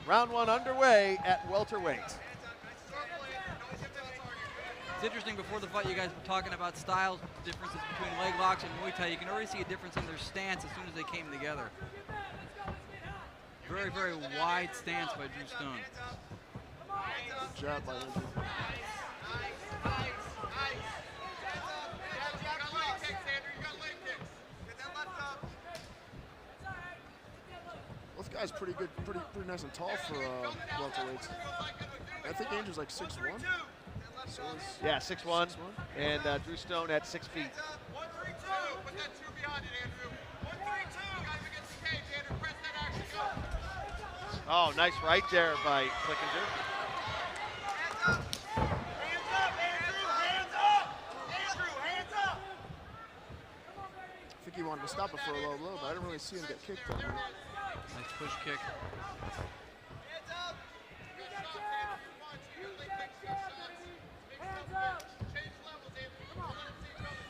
Round one underway at welterweight. It's interesting, before the fight you guys were talking about styles differences between leg locks and Muay Thai. You can already see a difference in their stance as soon as they came together. Very, very wide stance by Drew Stone. Good job by Andrew. Both guys pretty good, pretty nice and tall for welterweights. I think Andrew's like 6'1". So yeah, 6'1", and Drew Stone at 6 feet. Oh, nice right there by Flickinger. I think he wanted to stop it for a low blow, but I didn't really see him get kicked. Nice push kick.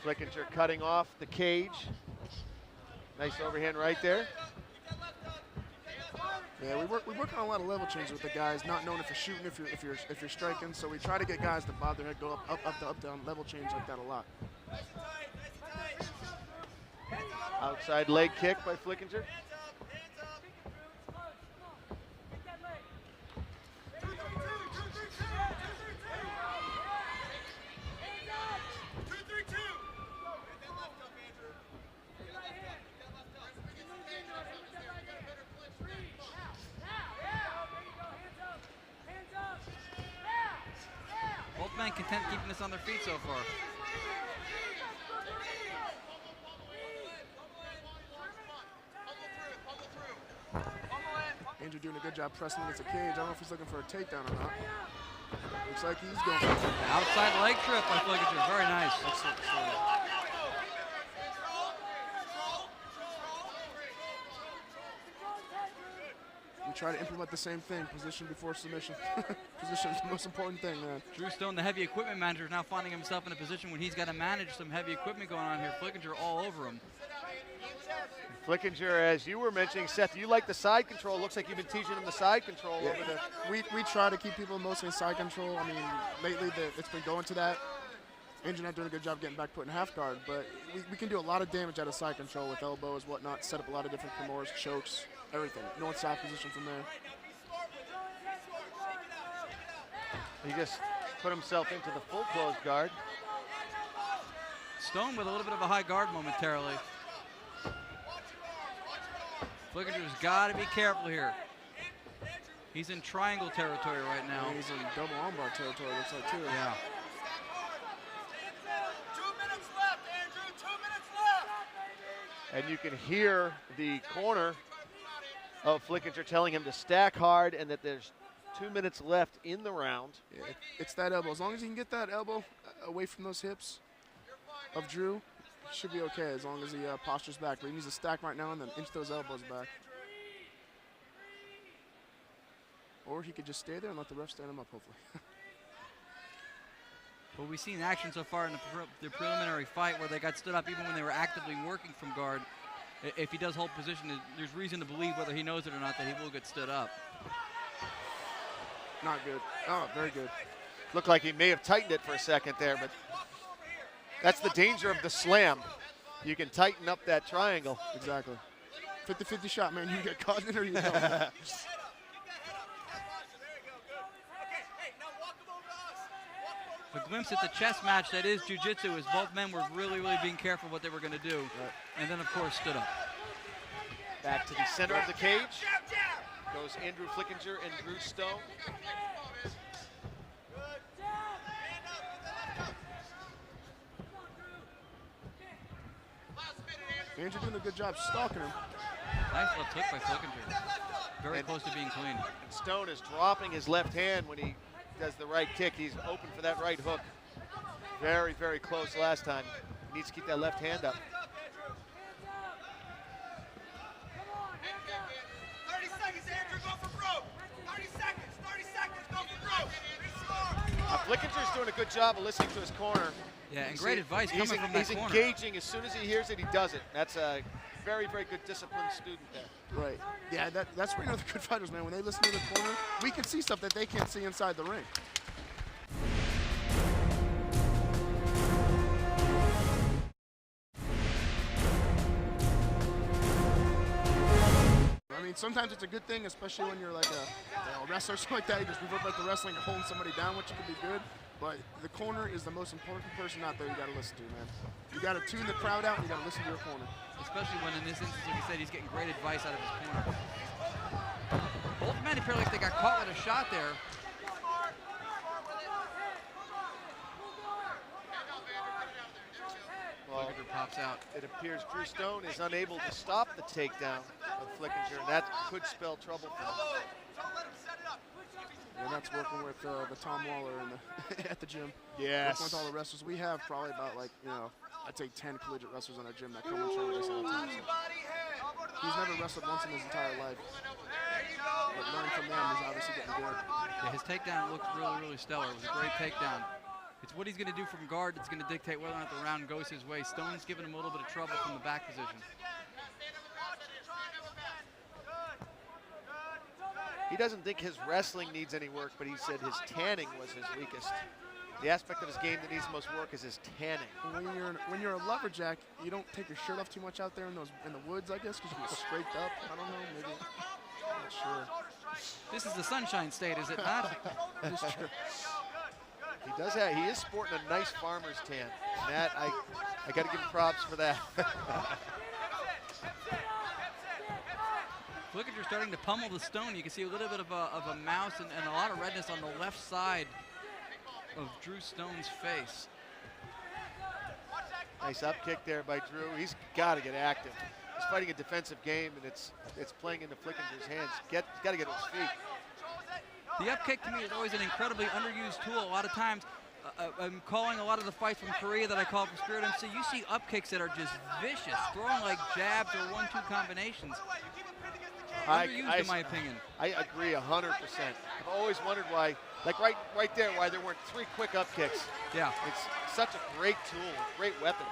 Flickinger cutting off the cage. Nice overhand right there. Yeah, we work on a lot of level changes with the guys, not knowing if you're shooting, if you're striking. So we try to get guys to bob their head, go up, down, level change like that a lot. Outside leg kick by Flickinger. Both men content keeping this on their feet so far. Andrew doing a good job pressing against the cage. I don't know if he's looking for a takedown or not. Looks like he's going for it. Outside leg trip by Flickinger, very nice. Excellent. We try to implement the same thing, position before submission. Position is the most important thing, man. Drew Stone, the heavy equipment manager, is now finding himself in a position when he's got to manage some heavy equipment going on here. Flickinger all over him. Flickinger, as you were mentioning, Seth, you like the side control. Looks like you've been teaching him the side control over there. We try to keep people mostly in side control. I mean, lately it's been going to that. Andrew not doing a good job getting back put in half guard, but we can do a lot of damage out of side control with elbows, whatnot, set up a lot of different kimura's, chokes, everything. North-south position from there. He just put himself into the full closed guard. Stone with a little bit of a high guard momentarily. Flickinger's got to be careful here. He's in triangle territory right now. Yeah, he's in double armbar territory, looks like, too. Yeah. 2 minutes left, Andrew, 2 minutes left. And you can hear the corner of Flickinger telling him to stack hard and that there's 2 minutes left in the round. Yeah, it's that elbow. As long as he can get that elbow away from those hips of Drew, he should be okay as long as he postures back. But he needs to stack right now and then inch those elbows back. Or he could just stay there and let the ref stand him up, hopefully. Well, we've seen action so far in the preliminary fight where they got stood up even when they were actively working from guard. If he does hold position, there's reason to believe, whether he knows it or not, that he will get stood up. Not good. Oh, very good. Looked like he may have tightened it for a second there, but that's the danger of the slam. You can tighten up that triangle. Exactly. 50-50 shot, man. You get caught in it or you don't. A glimpse at the chess match that is jiu-jitsu, as both men were really, really being careful what they were going to do. Right. And then, of course, stood up. Back to the center of the cage goes Andrew Flickinger and Drew Stone. Andrew doing a good job stalking him. Nice left hook by Flickinger. Very close to being clean. And Stone is dropping his left hand when he does the right kick. He's open for that right hook. Very, very close last time. He needs to keep that left hand up. 30 seconds, Andrew, go for broke. 30 seconds, go for broke. Flickinger's doing a good job of listening to his corner. Yeah, and great advice coming from that corner. He's engaging. As soon as he hears it, he does it. That's a very, very good disciplined student there. Right. Yeah, that's where you know the good fighters, man. When they listen to the corner, we can see stuff that they can't see inside the ring. I mean, sometimes it's a good thing, especially when you're like a wrestler or something like that. You just move up like the wrestling and holding somebody down, which can be good. But the corner is the most important person out there you got to listen to, man. You got to tune the crowd out and you got to listen to your corner. Especially when in this instance, like you said, he's getting great advice out of his corner. Both men appear like they got caught with a shot there. Well, pops out. it appears Drew Stone is unable to stop the takedown of Flickinger, and that could spell trouble for him. And that's working with the Tom Waller in the at the gym. Yes. Working with all the wrestlers. We have probably about like, you know, I'd say 10 collegiate wrestlers in our gym that come and train with us all the time. So. He's never wrestled once in his entire life. But learning from them, he's obviously getting good. Yeah, his takedown looked really, really stellar. It was a great takedown. It's what he's going to do from guard that's going to dictate whether or not the round goes his way. Stone's giving him a little bit of trouble from the back position. He doesn't think his wrestling needs any work, but he said his tanning was his weakest. The aspect of his game that needs the most work is his tanning. When you're a lumberjack, you don't take your shirt off too much out there in the woods, I guess, because you get scraped up. I don't know, maybe. I'm not sure. This is the Sunshine State, is it not? It's true. He is sporting a nice farmer's tan. And that, I got to give him props for that. Flickinger starting to pummel the Stone. You can see a little bit of a mouse and a lot of redness on the left side of Drew Stone's face. Nice up kick there by Drew. He's got to get active. He's fighting a defensive game, and it's playing into Flickinger's hands. He's got to get to his feet. The up kick to me is always an incredibly underused tool. A lot of times, I'm calling a lot of the fights from Korea that I call for Spirit MC. You see up kicks that are just vicious, throwing like jabs or 1-2 combinations. Underused in my opinion. I agree 100%. I've always wondered why, like right there, why there weren't 3 quick up kicks. Yeah. It's such a great tool, a great weapon.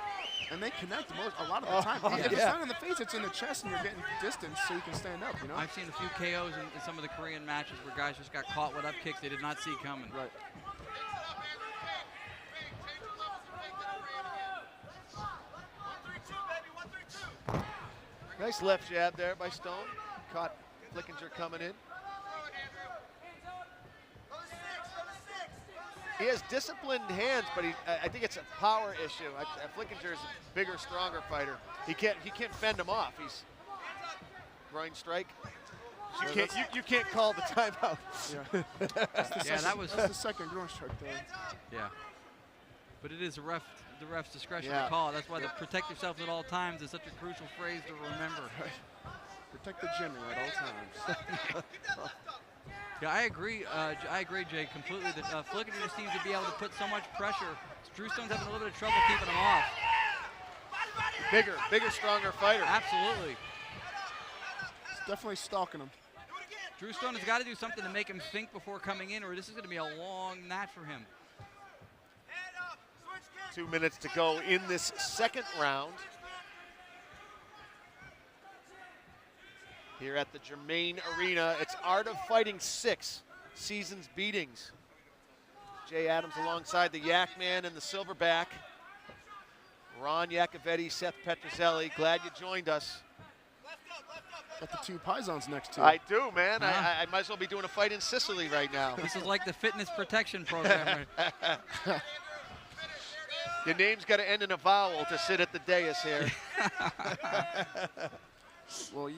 And they connect a lot of the time. If it's not in the face, it's in the chest, and you're getting distance so you can stand up, you know? I've seen a few KOs in some of the Korean matches where guys just got caught with up kicks they did not see coming. Right. Nice left jab there by Stone. Caught Flickinger coming in. He has disciplined hands, but I think it's a power issue. Flickinger is a bigger, stronger fighter. He can't fend him off. He's groin strike. You can't call the timeout. Yeah, that's the second groin strike there. Yeah, but it is the ref's discretion Yeah. to call. That's why the protect yourself at all times is such a crucial phrase to remember. Protect the Jimmy at all times. Yeah, I agree, Jay, completely. That Flickinger just seems to be able to put so much pressure. Drew Stone's having a little bit of trouble keeping him off. Bigger, stronger fighter. Absolutely. It's definitely stalking him. Drew Stone has got to do something to make him think before coming in, or this is going to be a long match for him. 2 minutes to go in this second round. Here at the Germain Arena, it's Art of Fighting 6, Seasons Beatings. Jay Adams alongside the Yak Man and the Silverback. Ron Iacovetti, Seth Petrozelli, glad you joined us. Got the 2 Pisons next to I do, man. I might as well be doing a fight in Sicily right now. This is like the fitness protection program. Your name's got to end in a vowel to sit at the dais here. Well,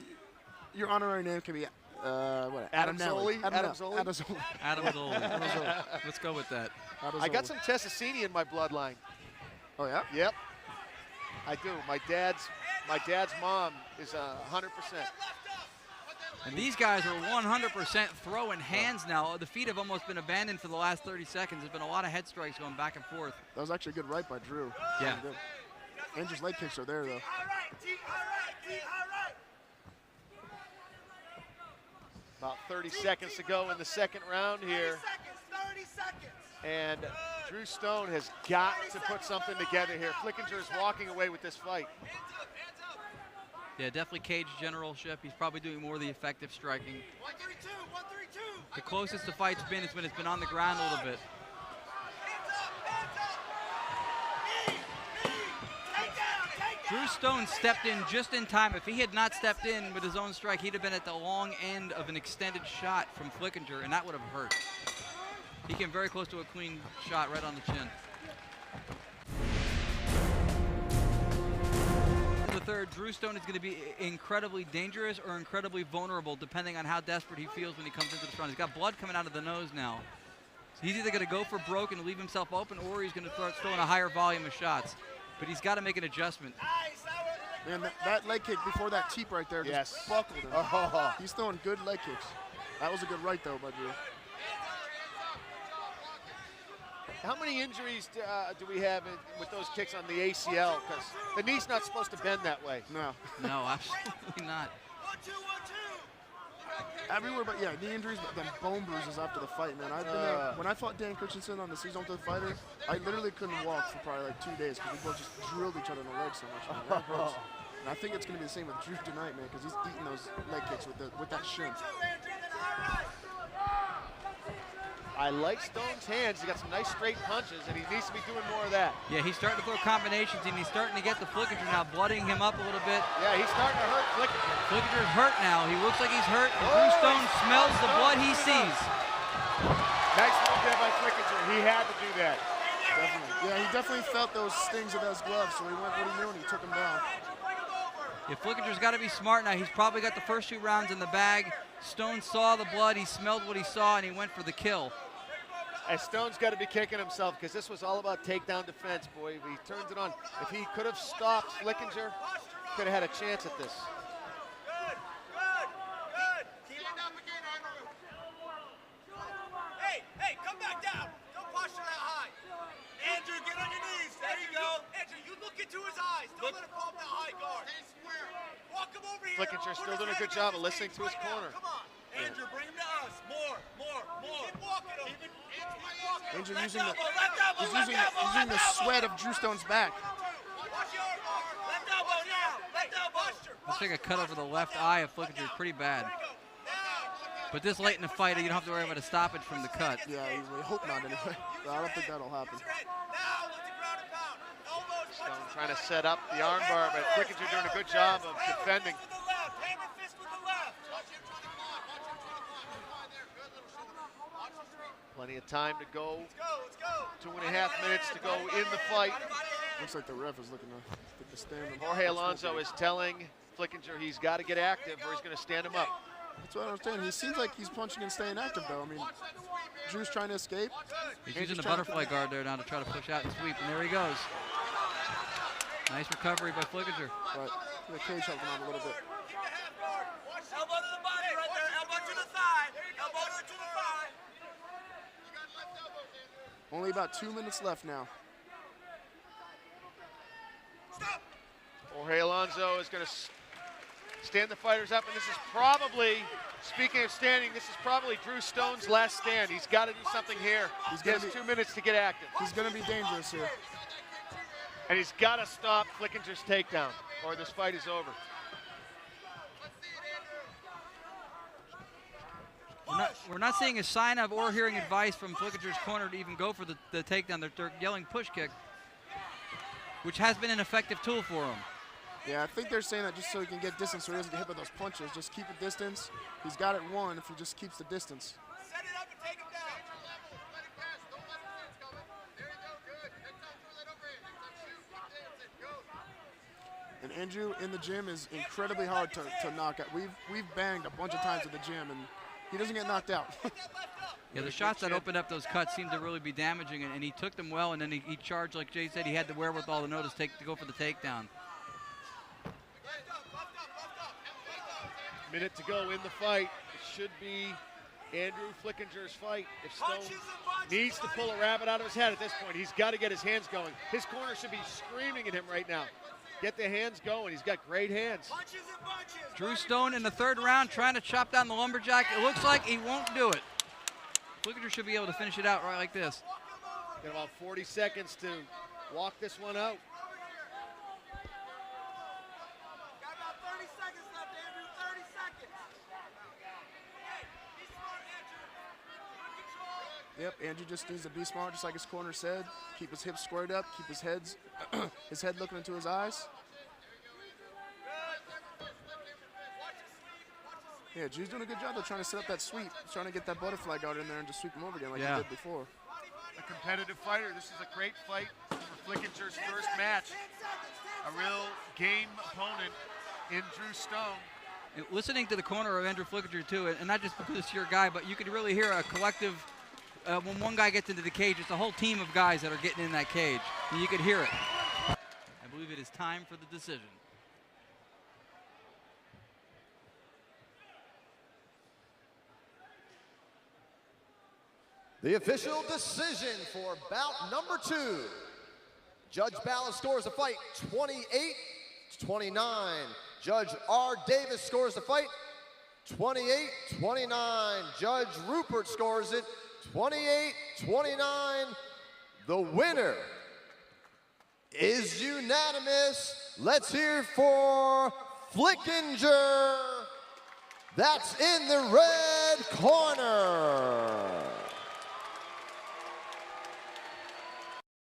your honorary name can be Adam Zoli? Adam Zoli. Adam Zoli. Let's go with that. I got some Tessicini in my bloodline. Oh yeah? Yep, I do. My dad's mom is 100%. And these guys are 100% throwing hands now. The feet have almost been abandoned for the last 30 seconds. There's been a lot of head strikes going back and forth. That was actually a good right by Drew. Yeah. Andrew's leg kicks are there, though. About 30 seconds to go in the second round here. 30 seconds. And Drew Stone has got to put something together here. Flickinger is walking away with this fight. Yeah, definitely cage generalship. He's probably doing more of the effective striking. 132, 132. The closest the fight's been is when it's been on the ground a little bit. Hands up, hands up. Knee, knee. Take down, take down. Drew Stone stepped in just in time. If he had not stepped in with his own strike, he'd have been at the long end of an extended shot from Flickinger, and that would have hurt. He came very close to a clean shot right on the chin. In the third, Drew Stone is going to be incredibly dangerous or incredibly vulnerable, depending on how desperate he feels when he comes into the front. He's got blood coming out of the nose now. So he's either going to go for broke and leave himself open, or he's going to start throwing a higher volume of shots. But he's got to make an adjustment. Man, that leg kick before that teep right there just buckled him. Oh. He's throwing good leg kicks. That was a good right, though, by Drew. How many injuries do we have with those kicks on the ACL? Because the knee's not supposed to bend that way. No. No, absolutely not. 1, 2, 1, 2. Everywhere but, yeah, knee injuries, but then bone bruises after the fight, man. I've been there. When I fought Dan Christensen on the Season to the Fighter, I literally couldn't walk for probably like 2 days because we both just drilled each other in the legs so much, man. That hurts. And I think it's going to be the same with Drew tonight, man, because he's eating those leg kicks with that shin. I like Stone's hands. He's got some nice straight punches, and he needs to be doing more of that. Yeah, he's starting to throw combinations, and he's starting to get the Flickinger now, blooding him up a little bit. Yeah, he's starting to hurt Flickinger. Flickinger's hurt now. He looks like he's hurt. And Drew Stone smells the blood he sees. Nice move there by Flickinger. He had to do that. Definitely. Yeah, he definitely felt those stings of those gloves, so he went what he knew, and he took him down. Yeah, Flickinger's got to be smart now. He's probably got the first 2 rounds in the bag. Stone saw the blood. He smelled what he saw, and he went for the kill. And Stone's got to be kicking himself because this was all about takedown defense, boy. He turns it on. If he could have stopped Flickinger, could have had a chance at this. Good, good, good. Stand up again, Andrew. Hey, come back down. Don't posture that high. Andrew, get on your knees. There you go. Andrew, you look into his eyes. Don't let him fall that high guard. Walk him over here. Flickinger still doing a good job of listening to his corner. Come on. Andrew, bring him to us. More. Keep walking him. Andrew using the sweat of Drew Stone's back. Watch your arm. Left elbow now. Left elbow. Let's take a cut over the left eye of Flickinger. Pretty bad. But this late in the fight, you don't have to worry about a stoppage from the cut. Yeah, we hope not anyway. But I don't think that'll happen. Now, let the ground and pound. Elbows. Stone trying to set up the armbar, but Flickinger doing a good job of defending. With the left. Hammer fist with the left. Plenty of time to go. Let's go. 2.5 minutes to go in the fight. Looks like the ref is looking to stand him. Jorge Alonso is telling Flickinger he's got to get active or he's going to stand him up. That's what I understand. He seems like he's punching and staying active, though. I mean, Drew's trying to escape. He's using the butterfly guard there now to try to push out and sweep, and there he goes. Nice recovery by Flickinger. But the cage helped him out a little bit. Keep the half guard. Elbow to the body right there. Elbow to the thigh. Elbow to the thigh. Only about 2 minutes left now. Stop. Jorge Alonso is going to stand the fighters up, and this is probably, speaking of standing, this is probably Drew Stone's last stand. He's got to do something here. He has 2 minutes to get active. He's going to be dangerous here. And he's got to stop Flickinger's takedown, or this fight is over. We're not seeing a sign of or hearing advice from Flickinger's corner to even go for the takedown. They're yelling push kick, which has been an effective tool for him. Yeah, I think they're saying that just so he can get distance so he doesn't get hit by those punches. Just keep a distance. He's got it won if he just keeps the distance. Set it up and take him down. And Andrew in the gym is incredibly hard to knock out. We've banged a bunch of times at the gym, and he doesn't get knocked out. Yeah, the shots that opened up those cuts seemed to really be damaging, and he took them well, and then he charged, like Jay said, he had the wherewithal to know to go for the takedown. Minute to go in the fight. It should be Andrew Flickinger's fight. If Stone needs to pull a rabbit out of his hat at this point, he's got to get his hands going. His corner should be screaming at him right now. Get the hands going. He's got great hands. Drew Stone in the third round trying to chop down the lumberjack. It looks like he won't do it. Flickinger should be able to finish it out right like this. Got about 40 seconds to walk this one out. Got about 30 Yep, Andrew just needs to be smart, just like his corner said. Keep his hips squared up, keep his head looking into his eyes. Yeah, Drew's doing a good job of trying to set up that sweep. He's trying to get that butterfly guard in there and just sweep him over again like he did before. A competitive fighter. This is a great fight for Flickinger's first match. A real game opponent in Drew Stone. Listening to the corner of Andrew Flickinger too, and not just because it's your guy, but you could really hear a collective, when one guy gets into the cage, it's a whole team of guys that are getting in that cage, and you could hear it. I believe it is time for the decision. The official decision for bout number 2. Judge Ballas scores the fight 28-29. Judge R. Davis scores the fight 28-29. Judge Rupert scores it 28-29. The winner is unanimous. Let's hear for Flickinger. That's in the red corner.